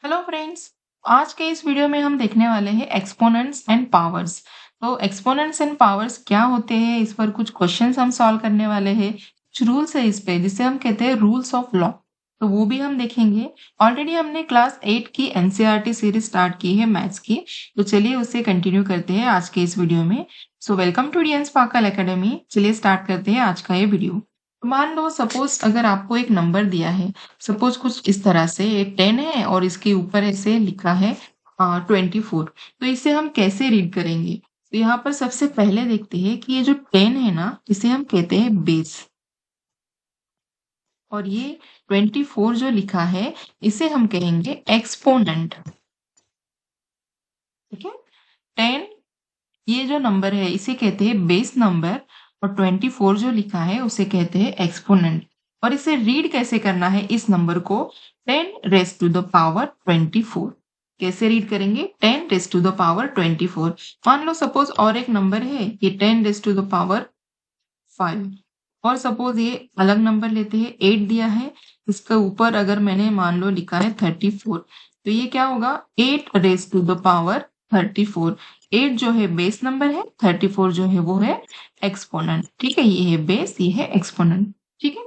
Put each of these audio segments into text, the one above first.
Hello friends. आज के इस वीडियो में हम देखने वाले हैं एक्सपोनेंट्स एंड पावर्स। तो एक्सपोनेंट्स एंड पावर्स क्या होते हैं, इस पर कुछ क्वेश्चंस हम सॉल्व करने वाले हैं। कुछ रूल्स है इस पे जिसे हम कहते हैं रूल्स ऑफ लॉ, तो वो भी हम देखेंगे। ऑलरेडी हमने क्लास 8 की एनसीईआरटी सीरीज स्टार्ट की है मैथ्स की, तो चलिए उसे कंटिन्यू करते हैं आज के इस वीडियो में। सो वेलकम टू डियन स्पार्कल एकेडमी। चलिए स्टार्ट करते हैं आज का ये वीडियो। मान लो सपोज अगर आपको एक नंबर दिया है, सपोज कुछ इस तरह से, ये 10 है और इसके ऊपर ऐसे लिखा है 24। तो इसे हम कैसे रीड करेंगे? तो यहाँ पर सबसे पहले देखते हैं कि ये जो 10 है ना, इसे हम कहते हैं बेस, और ये 24 जो लिखा है इसे हम कहेंगे एक्सपोनेंट। ठीक है, 10 ये जो नंबर है इसे कहते हैं बेस नंबर, और 24 जो लिखा है उसे कहते हैं एक्सपोनेंट। और इसे रीड कैसे करना है इस नंबर को? 10 रेस टू द पावर 24। कैसे रीड करेंगे? 10 रेस टू द पावर 24। मान लो सपोज और एक नंबर है, ये 10 रेस टू द पावर 5, और सपोज ये अलग नंबर लेते हैं, 8 दिया है, इसके ऊपर अगर मैंने मान लो लिखा है 34, तो ये क्या होगा? 8 रेस टू द पावर 34। 8 जो है बेस नंबर है, 34 जो है वो है एक्सपोनेंट। ठीक है, ये है बेस, ये है एक्सपोनेंट। ठीक है,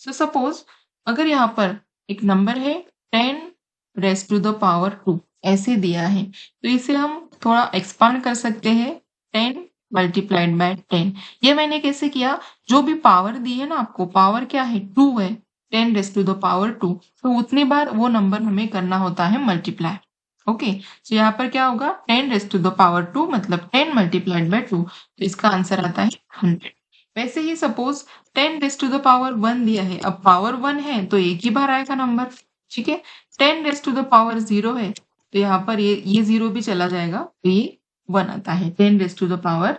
सो सपोज अगर यहाँ पर एक नंबर है 10 रेस टू द पावर 2 ऐसे दिया है, तो इसे हम थोड़ा एक्सपांड कर सकते हैं। 10 मल्टीप्लाइड बाय 10। ये मैंने कैसे किया? जो भी पावर दी है ना आपको, पावर क्या है? 2 है, 10 रेस टू द पावर 2, तो उतनी बार वो नंबर हमें करना होता है मल्टीप्लाई। ओके, तो यहाँ पर क्या होगा? 10 रेस टू द पावर 2 मतलब 10 मल्टीप्लाइड बाय 2, तो इसका आंसर आता है 100। वैसे ही suppose 10 raise to the power 1 दिया है, अब पावर 1 है तो एक ही बार आएगा नंबर। ठीक है, 10 रेस टू द पावर 0 है, तो यहाँ पर ये 0 भी चला जाएगा, तो ये 1 आता है। 10 raise to the power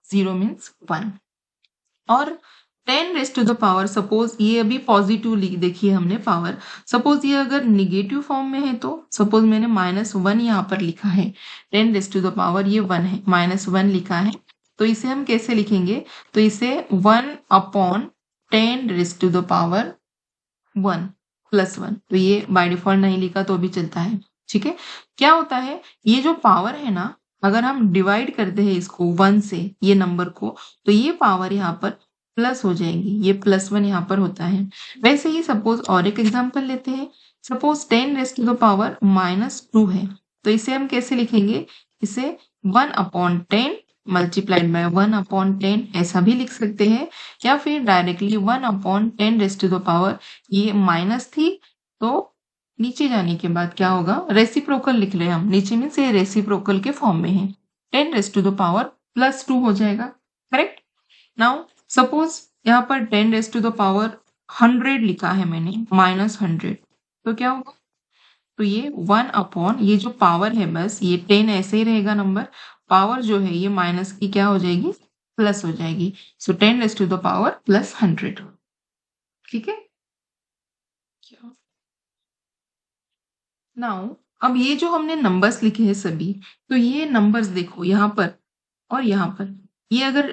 0 means 1। और 10 raise to the power, suppose ये अभी पॉजिटिव देखिए हमने पावर, सपोज ये अगर निगेटिव फॉर्म में है, तो सपोज मैंने -1 यहाँ पर लिखा है, 10 रेस टू द पावर ये 1 है, -1 लिखा है, तो इसे हम कैसे लिखेंगे? तो इसे 1 upon 10 raise to the power 1 +1, तो ये बाय डिफॉल्ट नहीं लिखा तो भी चलता है। ठीक है, क्या होता है, ये जो पावर है ना, अगर हम डिवाइड करते हैं इसको 1 से, ये नंबर को, तो ये पावर यहाँ पर प्लस हो जाएगी, ये +1 यहाँ पर होता है। वैसे ही सपोज और एक एग्जांपल लेते हैं, suppose 10 raise to the power -2 है, तो इसे हम कैसे लिखेंगे? इसे 1 अपॉन 10 मल्टीप्लाइड बाय 1 अपॉन 10 ऐसा भी लिख सकते हैं, या फिर directly 1 upon 10 raise to the power, ये माइनस थी तो नीचे जाने के बाद क्या होगा? रेसिप्रोकल लिख रहे हैं हम, नीचे में से रेसिप्रोकल के फॉर्म में है, 10 रेस टू द पावर +2 हो जाएगा। करेक्ट। नाउ सपोज यहाँ पर 10 रेस टू द पावर 100 लिखा है मैंने, -100, तो क्या होगा? तो ये 1 अपॉन ये जो पावर है, बस ये 10 ऐसे ही रहेगा नंबर, पावर जो है ये माइनस की क्या हो जाएगी? प्लस हो जाएगी। सो 10 रेस टू द पावर +100। ठीक है, नाउ अब ये जो हमने नंबर्स लिखे हैं सभी, तो ये नंबर्स देखो यहाँ पर और यहाँ पर, ये अगर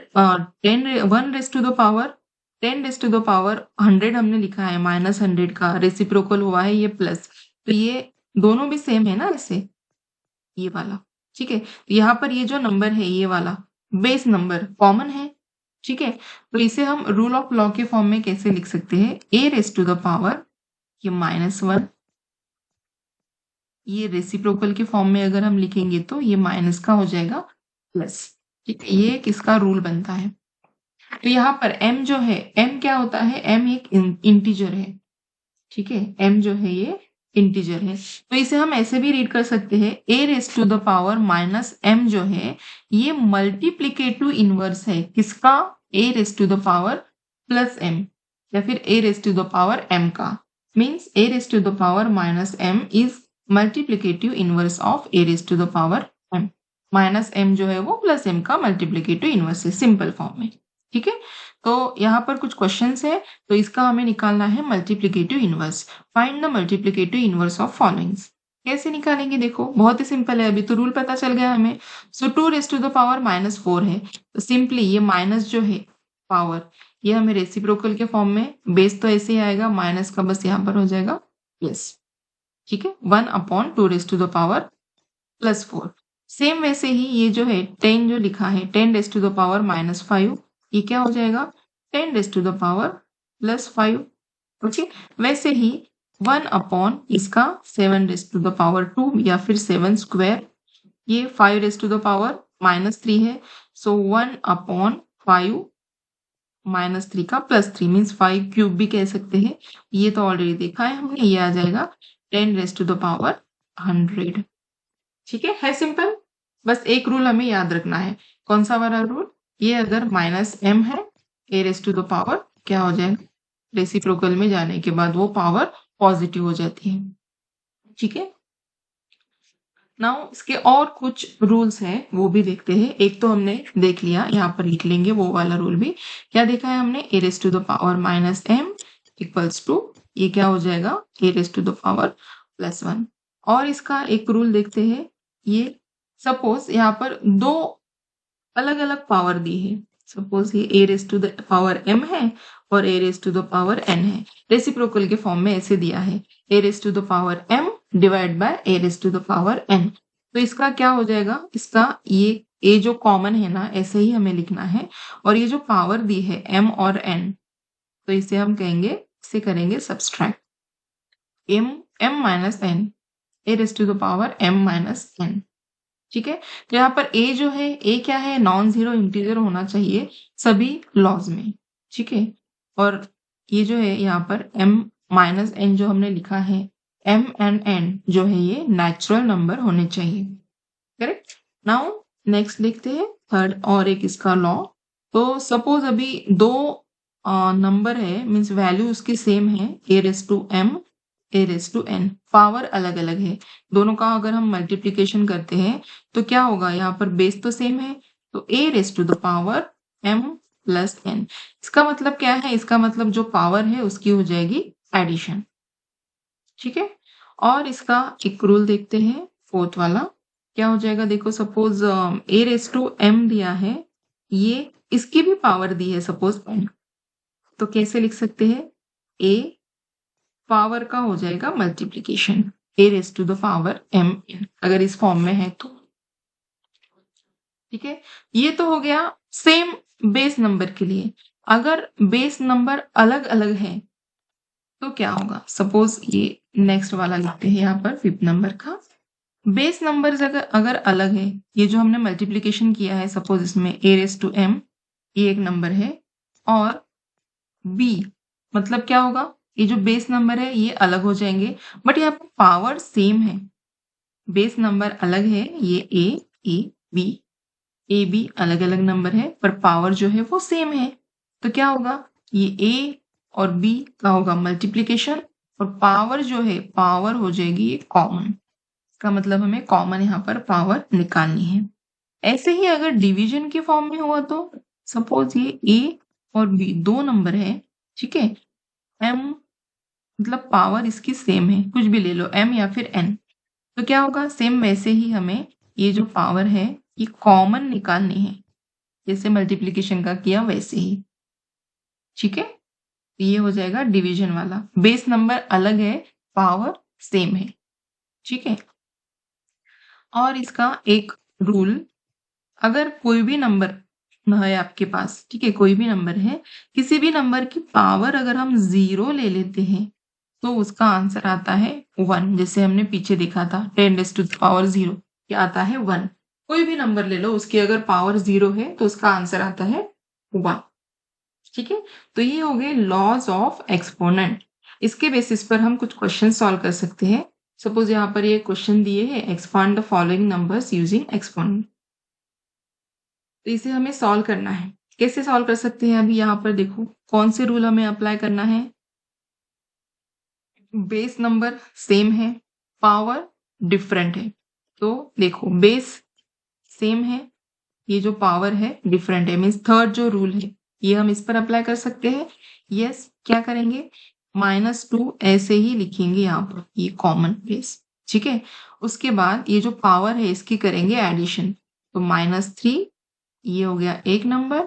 1 raise to the power 10 raise to the power 100 हमने लिखा है, -100 का रेसिप्रोकल हुआ है ये प्लस, तो ये दोनों भी सेम है ना ऐसे, ये वाला। ठीक है, तो यहाँ पर ये जो नंबर है ये वाला बेस नंबर कॉमन है। ठीक है, तो इसे हम रूल ऑफ लॉ के फॉर्म में कैसे लिख सकते हैं? a raise to the power ये -1, ये रेसिप्रोकल के फॉर्म में अगर हम लिखेंगे तो ये माइनस का हो जाएगा प्लस। ठीक है, ये किसका रूल बनता है? तो यहाँ पर m जो है, m क्या होता है? m एक इंटीजर है। ठीक है, m जो है ये इंटीजर है, तो इसे हम ऐसे भी रीड कर सकते हैं, a raise to the power -m जो है ये मल्टीप्लीकेटिव इनवर्स है किसका? a raise to the power +m, या फिर a raise to the power m का। Means a raise to the power -m is multiplicative inverse of a raise to the power m। -m जो है वो +m का multiplicative inverse है simple form में। ठीक है, तो यहाँ पर कुछ क्वेश्चंस है, तो इसका हमें निकालना है multiplicative inverse. Find the multiplicative inverse of followings. कैसे निकालेंगे? देखो बहुत ही सिंपल है, अभी तो रूल पता चल गया हमें। सो 2 रेस टू द पावर -4 है, तो सिंपली ये माइनस जो है पावर, ये हमें रेसिप्रोकल के फॉर्म में, बेस तो ऐसे ही आएगा, माइनस का बस यहाँ पर हो जाएगा प्लस। ठीक है, 1/2 + 4 सेम वैसे ही ये जो है 10 जो लिखा है 10⁻⁻5 ये क्या हो जाएगा 10⁻5 ओके। वैसे ही 1 इसका 7⁻2 या फिर 7 स्क्वायर ये 5⁻3 है। सो 1/5 -3 का +3 मीन्स 5 क्यूब भी कह सकते हैं। ये तो ऑलरेडी देखा है हमने, ये आ जाएगा 10⁻100। ठीक है सिंपल। बस एक रूल हमें याद रखना है। कौन सा वाला रूल? ये अगर -m है a⁻, क्या हो जाएगा रेसिप्रोकल में जाने के बाद वो पावर पॉजिटिव हो जाती है। ठीक है, नाउ इसके और कुछ रूल्स हैं वो भी देखते हैं। एक तो हमने देख लिया, यहाँ पर लिख लेंगे वो वाला रूल भी। क्या देखा है हमने a⁻m इक्वल्स टू ये क्या हो जाएगा a⁻1। और इसका एक रूल देखते हैं। ये सपोज यहाँ पर दो अलग अलग पावर दी है। सपोज ये a⁻m है और a⁻n है। रेसिप्रोकल के फॉर्म में ऐसे दिया है a⁻m डिवाइड बाय a⁻n। तो इसका क्या हो जाएगा, इसका ये a जो कॉमन है ना ऐसे ही हमें लिखना है। और ये जो पावर दी है m और n, तो इसे हम कहेंगे, इसे करेंगे subtract m - n a⁻m - n। ठीक है, तो यहाँ पर a जो है a क्या है नॉन जीरो इंटीजर होना चाहिए सभी लॉज में। ठीक है, और ये जो है यहाँ पर m-n जो हमने लिखा है m and n जो है ये नेचुरल नंबर होने चाहिए। करेक्ट। नाउ नेक्स्ट देखते हैं थर्ड और एक इसका लॉ। तो सपोज अभी दो नंबर है मीन्स वैल्यू उसकी सेम है a⁻m a⁻n, पावर अलग अलग है। दोनों का अगर हम मल्टीप्लीकेशन करते हैं तो क्या होगा, यहाँ पर बेस तो सेम है तो a⁻m + n। इसका मतलब क्या है, इसका मतलब जो पावर है उसकी हो जाएगी एडिशन। ठीक है, और इसका एक रूल देखते हैं फोर्थ वाला। क्या हो जाएगा, देखो सपोज a⁻m दिया है, ये इसकी भी पावर दी है सपोज n, तो कैसे लिख सकते हैं a पावर का हो जाएगा मल्टीप्लीकेशन a⁻m अगर इस फॉर्म में है तो। ठीक है, ये तो हो गया सेम बेस नंबर के लिए। अगर बेस नंबर अलग अलग है तो क्या होगा, सपोज ये नेक्स्ट वाला लिखते हैं यहाँ पर 5th नंबर का। बेस नंबर अगर अलग है, ये जो हमने मल्टीप्लीकेशन किया है सपोज इसमें a⁻m ये एक नंबर है और b मतलब क्या होगा, ये जो बेस नंबर है ये अलग हो जाएंगे बट यहाँ पर पावर सेम है। बेस नंबर अलग है, ये a b अलग अलग नंबर है पर पावर जो है वो सेम है। तो क्या होगा, ये a और b का होगा मल्टीप्लीकेशन और पावर जो है पावर हो जाएगी ये कॉमन। इसका मतलब हमें कॉमन यहाँ पर पावर निकालनी है। ऐसे ही अगर डिवीजन के फॉर्म में हुआ तो सपोज ये a और b दो नंबर है। ठीक है, m मतलब पावर इसकी सेम है, कुछ भी ले लो m या फिर n, तो क्या होगा सेम वैसे ही हमें ये जो पावर है ये कॉमन निकालनी है, जैसे मल्टीप्लीकेशन का किया वैसे ही। ठीक है, ये हो जाएगा डिवीजन वाला, बेस नंबर अलग है पावर सेम है। ठीक है, और इसका एक रूल, अगर कोई भी नंबर है आपके पास, ठीक है कोई भी नंबर है, किसी भी नंबर की पावर अगर हम 0 ले लेते हैं तो उसका आंसर आता है 1। जैसे हमने पीछे देखा था 10⁻0 क्या आता है 1। कोई भी नंबर ले लो उसकी अगर पावर 0 है तो उसका आंसर आता है 1। ठीक है, तो ये हो गए लॉज ऑफ एक्सपोनेंट। इसके बेसिस पर हम कुछ क्वेश्चन सॉल्व कर सकते हैं। सपोज यहाँ पर ये क्वेश्चन दिए है expand the following numbers using exponent, तो इसे हमें सॉल्व करना है। कैसे सॉल्व कर सकते हैं, अभी यहाँ पर देखो कौन से रूल हमें अप्लाई करना है। बेस नंबर सेम है, पावर डिफरेंट है, तो देखो बेस सेम है, ये जो पावर है डिफरेंट है, मीन्स थर्ड जो रूल है ये हम इस पर अप्लाई कर सकते हैं। यस, क्या करेंगे -2 ऐसे ही लिखेंगे यहाँ पर, ये कॉमन बेस। ठीक है, उसके बाद ये जो पावर है इसकी करेंगे एडिशन, तो -3 ये हो गया एक नंबर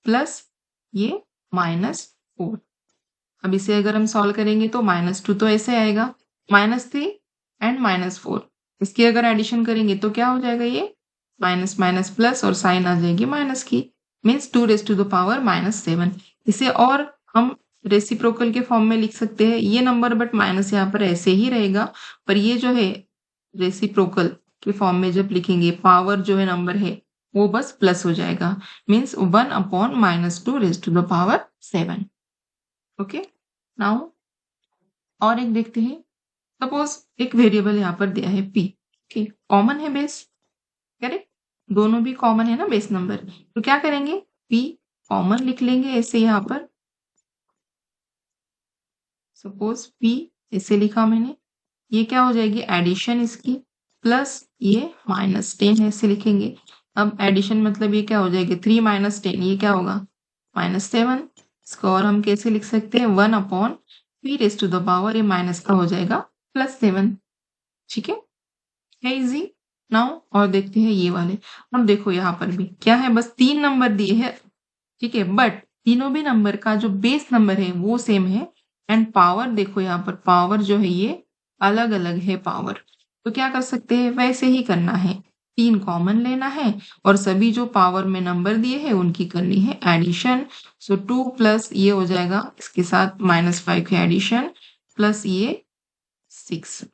प्लस ये -4। अब इसे अगर हम सॉल्व करेंगे तो -2 तो ऐसे आएगा, -3 10 माइनस 4, इसकी अगर एडिशन करेंगे तो क्या हो जाएगा, ये माइनस माइनस प्लस और साइन आ जाएगी माइनस की, means 2 raise to the power -7। इसे और हम रेसिप्रोकल के फॉर्म में लिख सकते हैं ये नंबर, बट माइनस यहाँ पर ऐसे ही रहेगा, पर ये जो है रेसिप्रोकल के फॉर्म में जब लिखेंगे पावर जो है नंबर है वो बस प्लस हो जाएगा, means 1/-2 raise to the power 7। Okay, now और एक देखते हैं। सपोज एक वेरिएबल यहाँ पर दिया है p, ओके, कॉमन है बेस, करेक्ट, दोनों भी कॉमन है ना बेस नंबर, तो क्या करेंगे, p कॉमन लिख लेंगे ऐसे यहाँ पर। सपोज p ऐसे लिखा मैंने, ये क्या हो जाएगी एडिशन इसकी, प्लस ये -10 ऐसे लिखेंगे। अब एडिशन मतलब ये क्या हो जाएगी, 3 - 10, ये क्या होगा -7। इसको और हम कैसे लिख सकते हैं, 1/p raise to the power, ये माइनस का हो जाएगा +7। ठीक है इजी। नाउ और देखते हैं ये वाले। अब देखो यहाँ पर भी क्या है, बस 3 नंबर दिए हैं, ठीक है, बट तीनों भी नंबर का जो बेस नंबर है वो सेम है, एंड पावर देखो यहाँ पर पावर जो है ये अलग अलग है पावर। तो क्या कर सकते हैं, वैसे ही करना है, 3 कॉमन लेना है और सभी जो पावर में नंबर दिए हैं उनकी करनी है एडिशन। सो 2 प्लस ये हो जाएगा इसके साथ -5 के एडिशन, प्लस ये 6।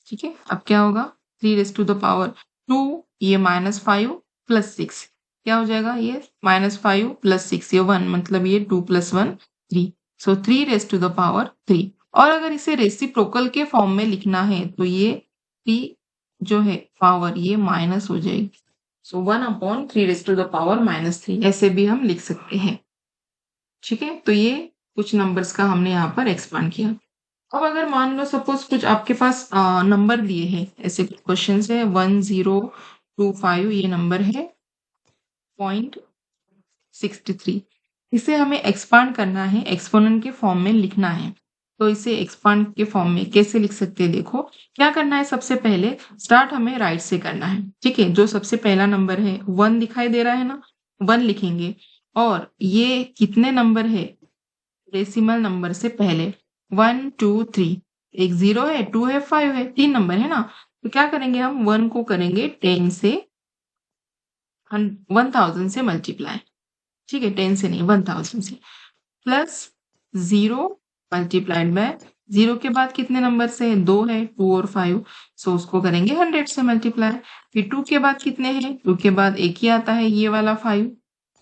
ठीक है, अब क्या होगा, 3 रेज टू द पावर 2, ये -5 प्लस 6, क्या हो जाएगा, ये -5 प्लस 6, ये 1, मतलब ये 2 + 1 3, so 3 raise to the power 3। और अगर इसे रेसिप्रोकल के फॉर्म में लिखना है तो ये 3 जो है पावर ये माइनस हो जाएगी, सो 1/3 रेज टू द पावर -3, ऐसे भी हम लिख सकते हैं। ठीक है, तो ये कुछ नंबर्स का हमने यहाँ पर एक्सपांड किया। अब अगर मान लो सपोज कुछ आपके पास नंबर दिए हैं, ऐसे क्वेश्चन है 1025, ये नंबर है 0.63, इसे हमें एक्सपांड करना है, एक्सपोनेंट के फॉर्म में लिखना है। तो इसे एक्सपांड के फॉर्म में कैसे लिख सकते हैं, देखो क्या करना है, सबसे पहले स्टार्ट हमें राइट से करना है। ठीक है, जो सबसे पहला नंबर है 1 दिखाई दे रहा है ना, 1 लिखेंगे, और ये कितने नंबर है डेसिमल नंबर से पहले 1 2 3, एक 0 है, 2 है, 5 है, 3 नंबर है ना, तो क्या करेंगे हम 1 को करेंगे 10 से 1000 से मल्टीप्लाई। ठीक है, 10 से नहीं 1000 से, प्लस 0 मल्टीप्लाइड बाय 0 के बाद कितने नंबर से 2 है, 2 और 5, सो उसको करेंगे 100 से मल्टीप्लाई। फिर 2 के बाद कितने हैं, 2 के बाद एक ही आता है ये वाला 5,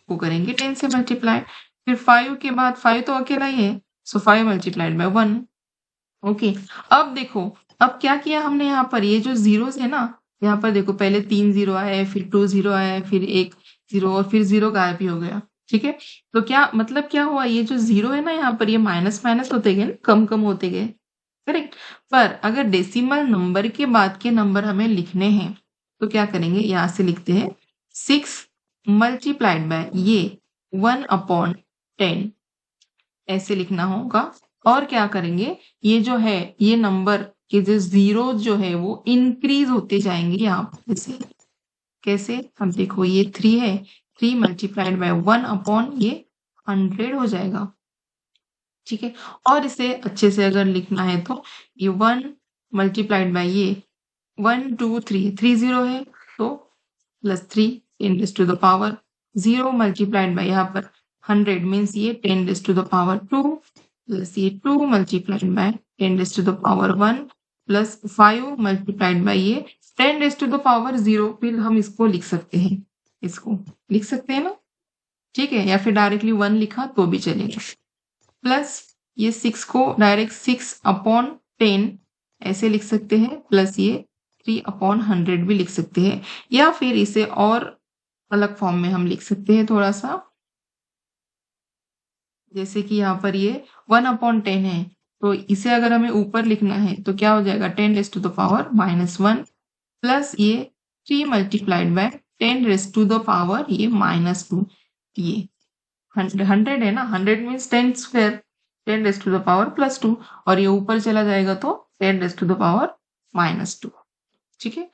को करेंगे 10 से मल्टीप्लाई। फिर 5 के बाद 5 तो अकेला ही है, सो 5 मल्टीप्लाइड बाय 1। ओके, अब देखो, अब क्या किया हमने यहाँ पर, ये जो जीरोस है ना, यहाँ पर देखो पहले 3 0 आए, फिर 2 0 आए, फिर 1 0 और फिर 0 गायब ही हो गया। ठीक है, तो क्या मतलब क्या हुआ, ये जो 0 है ना यहाँ पर, ये माइनस माइनस होते गए, कम कम होते गए, करेक्ट। पर अगर डेसिमल नंबर के बाद के नंबर हमें लिखने हैं तो क्या करेंगे, यहाँ से लिखते हैं 6 मल्टीप्लाइड बाय ये 1/10, ऐसे लिखना होगा। और क्या करेंगे, ये जो है ये नंबर के जो जीरो जो है वो इंक्रीज होते जाएंगे यहाँ पर, ऐसे कैसे, हम देखो ये 3 है, 3 मल्टीप्लाइड बाय 1 ये 100 हो जाएगा। ठीक है, और इसे अच्छे से अगर लिखना है तो ये 1 मल्टीप्लाइड बाय ये 1 2 3, 3 0 है, तो +3 10 raise to the power 0 multiplied by यहाँ पर 100 मीन्स ये 10 raise to the power 2, plus ये 2 multiplied by 10 raise to the power 1, plus 5 multiplied by ये 10 रेज़ टू द पावर 0। फिर हम इसको लिख सकते हैं, इसको लिख सकते हैं ना, ठीक है, या फिर डायरेक्टली 1 लिखा तो भी चलेगा, प्लस ये 6 को डायरेक्ट 6/10 ऐसे लिख सकते हैं, प्लस ये 3/100 भी लिख सकते हैं, या फिर इसे और अलग फॉर्म में हम लिख सकते हैं थोड़ा सा, जैसे कि यहाँ पर ये 1/10 है, तो इसे अगर हमें ऊपर लिखना है तो क्या हो जाएगा 10 raise to the power -1, plus ये 3 multiplied by 10 raise to the power ये -2, ये 100 है ना, 100 means 10 square, 10 raise to the power +2, और ये ऊपर चला जाएगा तो 10 रेज़ टू द पावर -2। ठीक है,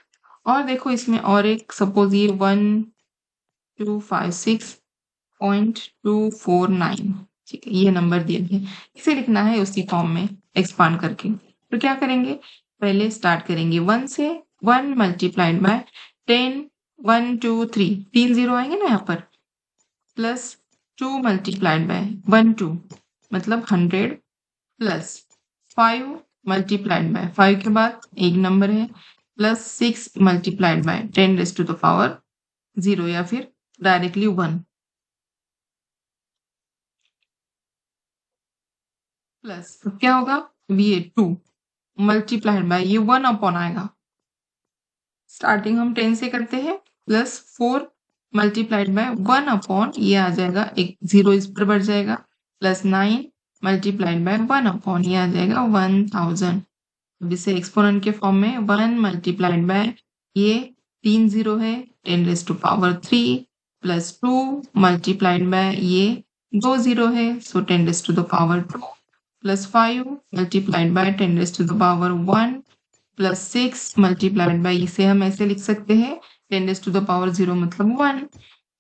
और देखो इसमें और एक, सपोज ये 1256.249, ठीक है, ये नंबर दिए हैं, इसे लिखना है उसी फॉर्म में एक्सपांड करके। तो क्या करेंगे, पहले स्टार्ट करेंगे 1 से। 1 मल्टीप्लाइड बाय 10, 1 2 3 3 0 आएंगे ना यहाँ पर, प्लस 2 मल्टीप्लाइड बाय 1 2 मतलब 100, प्लस 5 मल्टीप्लाइड बाय 5 के बाद एक नंबर है, plus 6 multiplied by 10 raise to the power 0 या फिर डायरेक्टली 1, प्लस क्या होगा, ये 2 मल्टीप्लाइड बाय ये 1 अपॉन आएगा, स्टार्टिंग हम 10 से करते हैं, प्लस 4 मल्टीप्लाइड बाय 1 अपॉन ये आ जाएगा, एक 0 इस पर बढ़ जाएगा, प्लस 9 मल्टीप्लाइड बाय 1 अपॉन ये आ जाएगा 1000। अब इसे एक्सपोनेंट के फॉर्म में 1 मल्टीप्लाइड बाय ये 3 0 है 10 raise to power 3, plus 2 multiplied by ये 2 0 है so 10 raise to the power 2, plus 5 multiplied by 10 raise to the power 1, plus 6 multiplied by इसे हम ऐसे लिख सकते हैं 10 रेज़ टू द पावर 0 मतलब 1,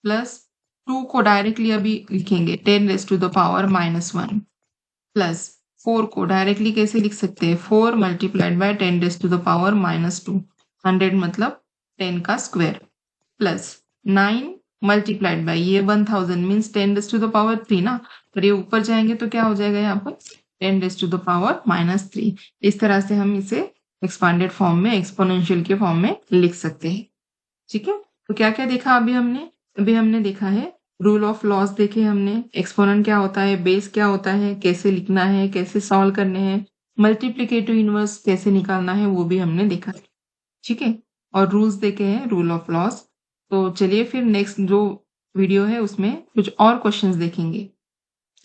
प्लस 2 को डायरेक्टली अभी लिखेंगे 10 raise to the power -1, plus 4 को डायरेक्टली कैसे लिख सकते हैं, 4 multiplied by 10 raise to the power -2, 100 मतलब 10 का स्क्वायर, प्लस 9 मल्टीप्लाइड बाय ये 1000 means 10 raise to the power 3 ना, और ये ऊपर जाएंगे तो क्या हो जाएगा यहाँ पर 10 रेज़ टू द पावर -3। इस तरह से हम इसे एक्सपांडेड फॉर्म में, एक्सपोनेंशियल के फॉर्म में लिख सकते हैं। ठीक है, तो क्या क्या देखा अभी हमने देखा है रूल ऑफ लॉस देखे हमने, एक्सपोनेंट क्या होता है, बेस क्या होता है, कैसे लिखना है, कैसे सॉल्व करने हैं, मल्टीप्लिकेटिव इनवर्स कैसे निकालना है वो भी हमने देखा है। ठीक है, और रूल्स देखे हैं, रूल ऑफ लॉस। तो चलिए फिर नेक्स्ट जो वीडियो है उसमें कुछ और क्वेश्चंस देखेंगे।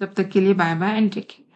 तब तक के लिए bye bye and take care.